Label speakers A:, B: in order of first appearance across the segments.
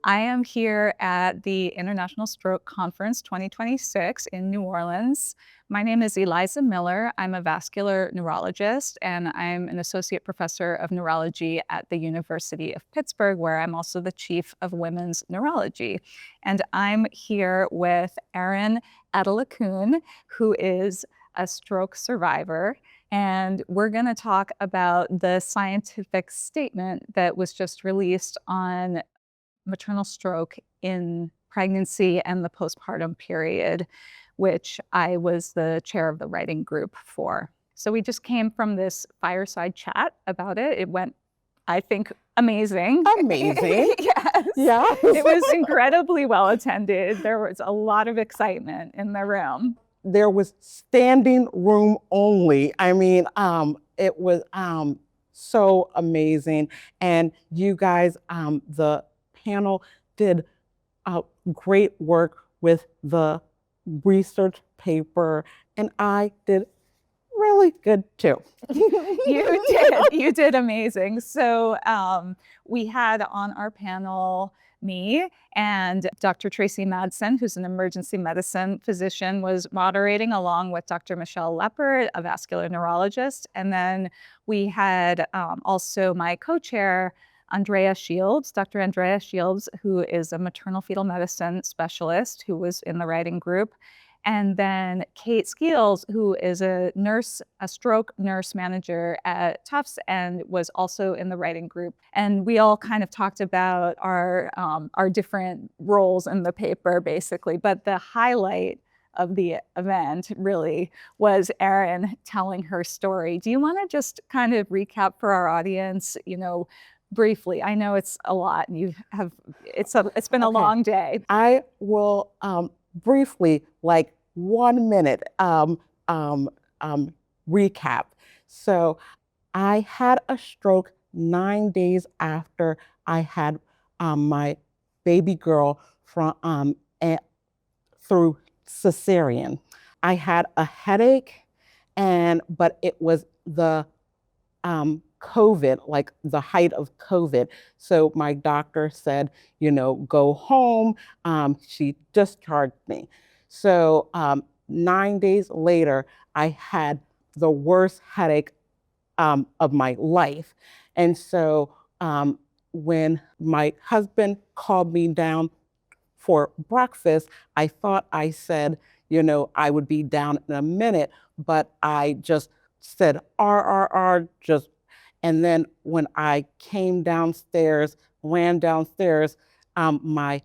A: I am here at the International Stroke Conference 2026 in New Orleans. My name is Eliza Miller. I'm a vascular neurologist, and I'm an associate professor of neurology at the University of Pittsburgh, where I'm also the chief of women's neurology. And I'm here with Erin Adelekun, who is a stroke survivor. And we're going to talk about the scientific statement that was just released on maternal stroke in pregnancy and the postpartum period, which I was the chair of the writing group for. So we just came from this fireside chat about it. It went, I think, amazing.
B: Amazing.
A: Yes.
B: Yeah.
A: It was incredibly well attended. There was a lot of excitement in the room.
B: There was standing room only. I mean, it was so amazing. And you guys, the panel did great work with the research paper, and I did really good too.
A: You did amazing. So we had on our panel me and Dr. Tracy Madsen, who's an emergency medicine physician, was moderating along with Dr. Michelle Leppert, a vascular neurologist. And then we had also my co-chair, Andrea Shields, Dr. Andrea Shields, who is a maternal fetal medicine specialist who was in the writing group. And then Kate Skeels, who is a nurse, a stroke nurse manager at Tufts, and was also in the writing group. And we all kind of talked about our different roles in the paper, basically. But the highlight of the event really was Erin telling her story. Do you want to just kind of recap for our audience, briefly? I know it's a lot, and it's been a long day.
B: I will briefly, like 1 minute, recap. So I had a stroke 9 days after I had my baby girl from through cesarean. I had a headache, but it was the COVID, like the height of COVID. So my doctor said, go home. She discharged me. So 9 days later, I had the worst headache of my life. And so when my husband called me down for breakfast, I thought I said, I would be down in a minute, but I just said, just. And then when I came downstairs, ran downstairs, my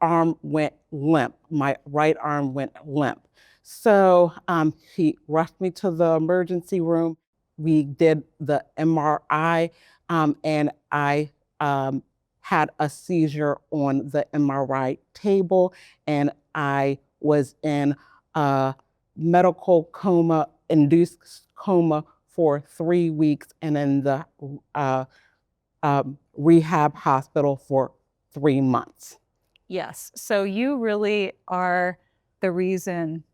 B: arm went limp. My right arm went limp. So he rushed me to the emergency room. We did the MRI, and I had a seizure on the MRI table, and I was in a medical coma, induced coma, for 3 weeks, and in the rehab hospital for 3 months.
A: Yes. So you really are the reason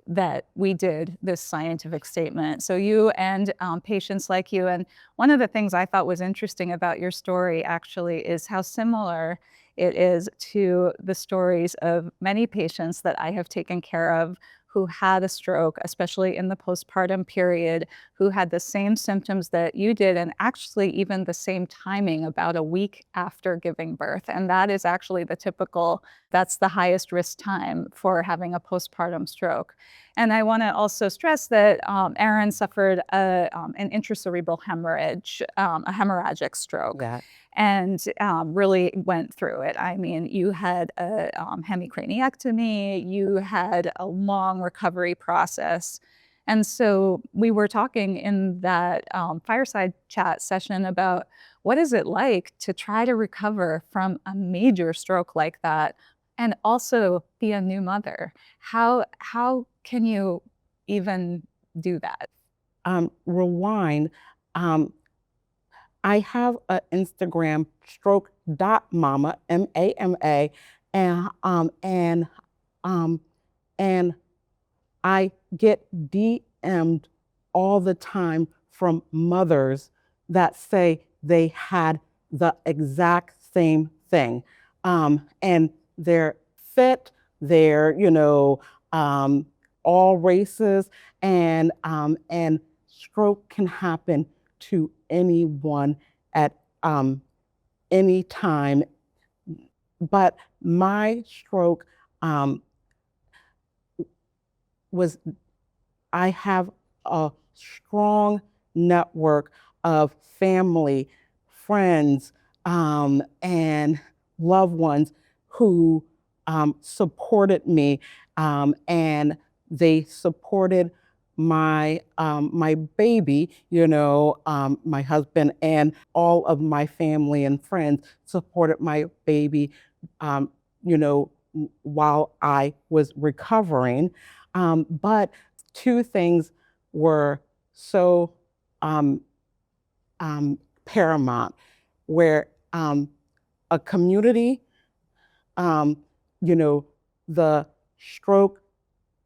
A: that we did this scientific statement. So you and patients like you. And one of the things I thought was interesting about your story actually is how similar it is to the stories of many patients that I have taken care of who had a stroke, especially in the postpartum period, who had the same symptoms that you did, and actually even the same timing, about a week after giving birth. And that is actually that's the highest risk time for having a postpartum stroke. And I want to also stress that Erin suffered an intracerebral hemorrhage, a hemorrhagic stroke.
B: Yeah.
A: And really went through it. I mean, you had a hemicraniectomy, you had a long recovery process. And so we were talking in that fireside chat session about what is it like to try to recover from a major stroke like that and also be a new mother. How can you even do that?
B: Rewind. I have an Instagram, stroke.mama, MAMA, and I get DM'd all the time from mothers that say they had the exact same thing. And they're fit, they're, all races, and stroke can happen to anyone at any time. But my stroke was, I have a strong network of family, friends, and loved ones who supported me, and they supported my baby, my husband and all of my family and friends supported my baby, um, while I was recovering. But two things were so um, paramount, where a community, um, the stroke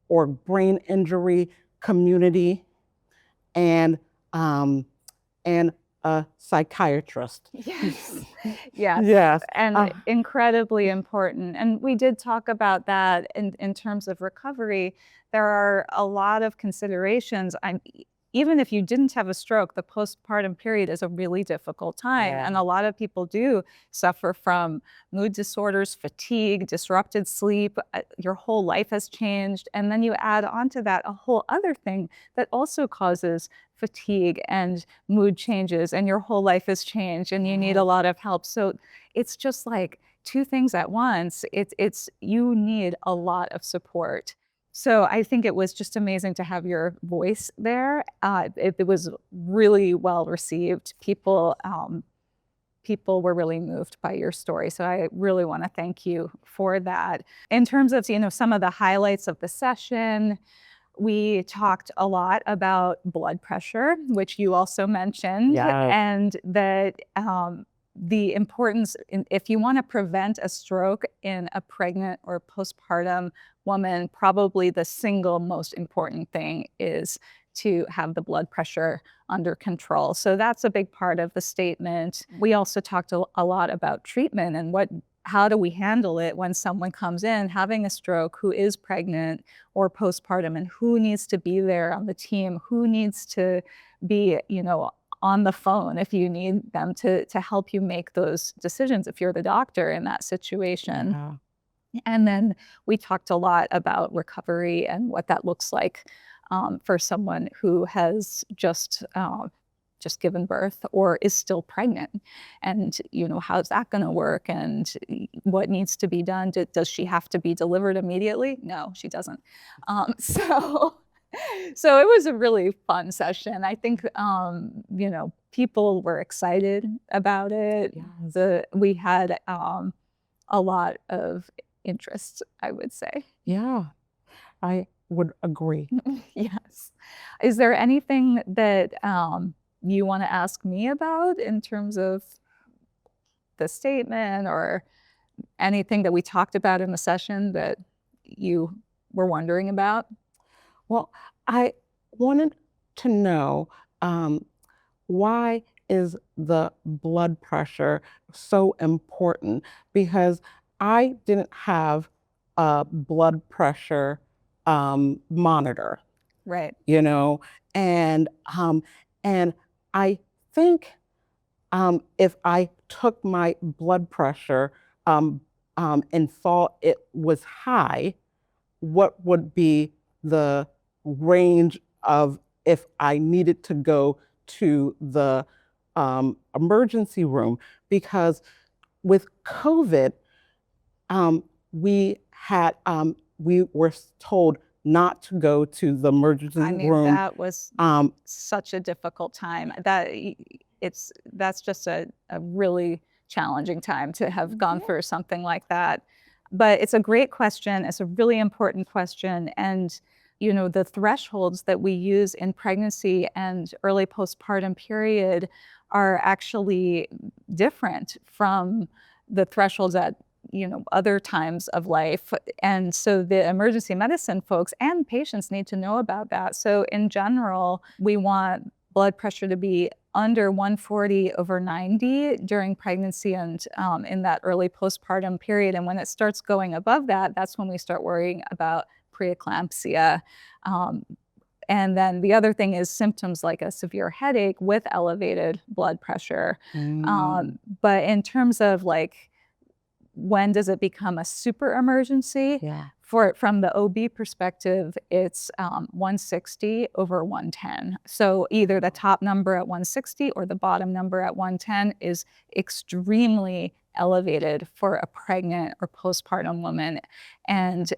B: or brain injury community, and um, and a psychiatrist.
A: Yes. Yes.
B: Yes.
A: And incredibly important. And we did talk about that in terms of recovery. There are a lot of considerations. Even if you didn't have a stroke, the postpartum period is a really difficult time.
B: Yeah.
A: And a lot of people do suffer from mood disorders, fatigue, disrupted sleep. Your whole life has changed. And then you add onto that a whole other thing that also causes fatigue and mood changes, and your whole life has changed and you need a lot of help. So it's just like two things at once. It's you need a lot of support. So I think it was just amazing to have your voice there. It was really well received. People were really moved by your story. So I really want to thank you for that. In terms of, some of the highlights of the session, we talked a lot about blood pressure, which you also mentioned,
B: Yes.
A: and that the importance, if you want to prevent a stroke in a pregnant or postpartum woman, probably the single most important thing is to have the blood pressure under control. So that's a big part of the statement. We also talked a lot about treatment and how do we handle it when someone comes in having a stroke who is pregnant or postpartum, and who needs to be there on the team, who needs to be, on the phone if you need them to help you make those decisions if you're the doctor in that situation.
B: Yeah.
A: And then we talked a lot about recovery and what that looks like for someone who has just given birth or is still pregnant, and how's that going to work, and what needs to be done. Does she have to be delivered immediately? No, she doesn't. So it was a really fun session. I think people were excited about it.
B: Yes.
A: We had a lot of interest, I would say.
B: Yeah, I would agree.
A: Yes. Is there anything that you want to ask me about in terms of the statement, or anything that we talked about in the session that you were wondering about?
B: Well, I wanted to know, why is the blood pressure so important? Because I didn't have a blood pressure monitor,
A: Right.
B: and and I think, if I took my blood pressure and thought it was high, what would be the range of if I needed to go to the emergency room? Because with COVID, we were told not to go to the emergency room.
A: That was such a difficult time. That's just a really challenging time to have gone through something like that. But it's a great question. It's a really important question. And, the thresholds that we use in pregnancy and early postpartum period are actually different from the thresholds at other times of life. And so the emergency medicine folks and patients need to know about that. So in general, we want blood pressure to be under 140/90 during pregnancy and in that early postpartum period. And when it starts going above that, that's when we start worrying about preeclampsia. And then the other thing is symptoms like a severe headache with elevated blood pressure. But in terms of like, when does it become a super emergency?
B: Yeah.
A: From the OB perspective, it's 160/110. So either the top number at 160 or the bottom number at 110 is extremely elevated for a pregnant or postpartum woman, and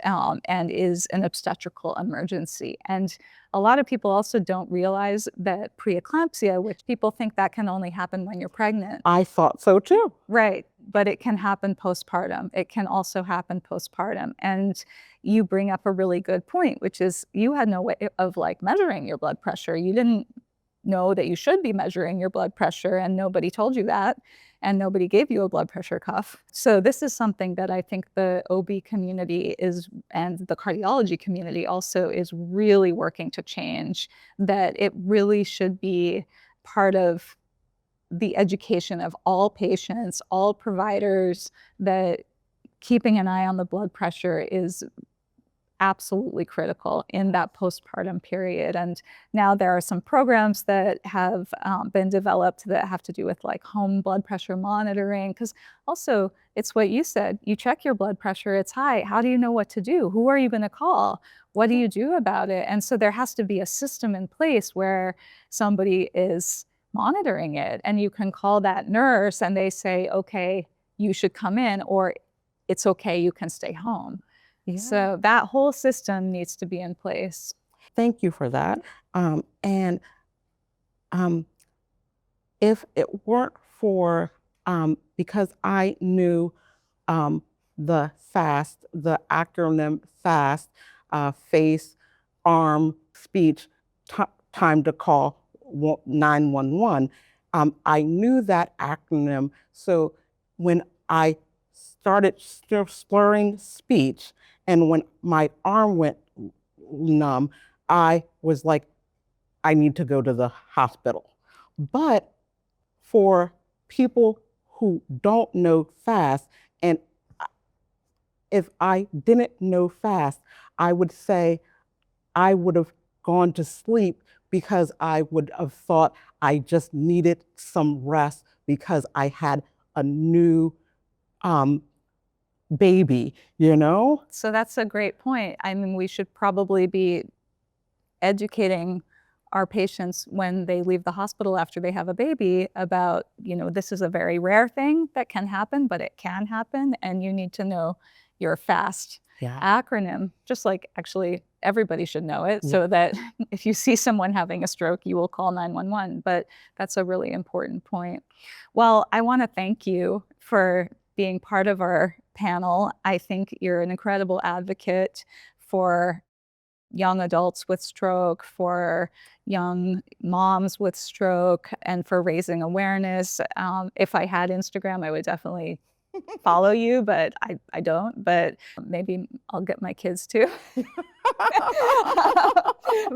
A: is an obstetrical emergency. And a lot of people also don't realize that preeclampsia, which people think that can only happen when you're pregnant.
B: I thought so too.
A: Right, but it can happen postpartum. It can also happen postpartum. And you bring up a really good point, which is you had no way of like measuring your blood pressure. You didn't know that you should be measuring your blood pressure, and nobody told you that, and nobody gave you a blood pressure cuff. So this is something that I think the OB community is, and the cardiology community also, is really working to change, that it really should be part of the education of all patients, all providers, that keeping an eye on the blood pressure is absolutely critical in that postpartum period. And now there are some programs that have been developed that have to do with like home blood pressure monitoring, because also it's what you said, you check your blood pressure, it's high. How do you know what to do? Who are you going to call? What do you do about it? And so there has to be a system in place where somebody is monitoring it, and you can call that nurse and they say, okay, you should come in, or it's okay, you can stay home.
B: Yeah.
A: So that whole system needs to be in place.
B: Thank you for that. And if it weren't for, because I knew the FAST, the acronym FAST, face, arm, speech, time to call 911. I knew that acronym. So when I started slurring speech, and when my arm went numb, I was like, I need to go to the hospital. But for people who don't know FAST, and if I didn't know FAST, I would say I would have gone to sleep because I would have thought I just needed some rest because I had a new baby, you know?
A: So that's a great point. I mean, we should probably be educating our patients when they leave the hospital after they have a baby about, this is a very rare thing that can happen, but it can happen, and you need to know your FAST acronym, just like actually everybody should know it, so that if you see someone having a stroke, you will call 911. But that's a really important point. Well, I want to thank you for being part of our panel. I think you're an incredible advocate for young adults with stroke, for young moms with stroke, and for raising awareness. If I had Instagram, I would definitely follow you, but I don't. But maybe I'll get my kids to.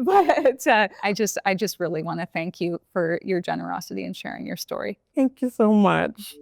A: But I just really want to thank you for your generosity in sharing your story.
B: Thank you so much.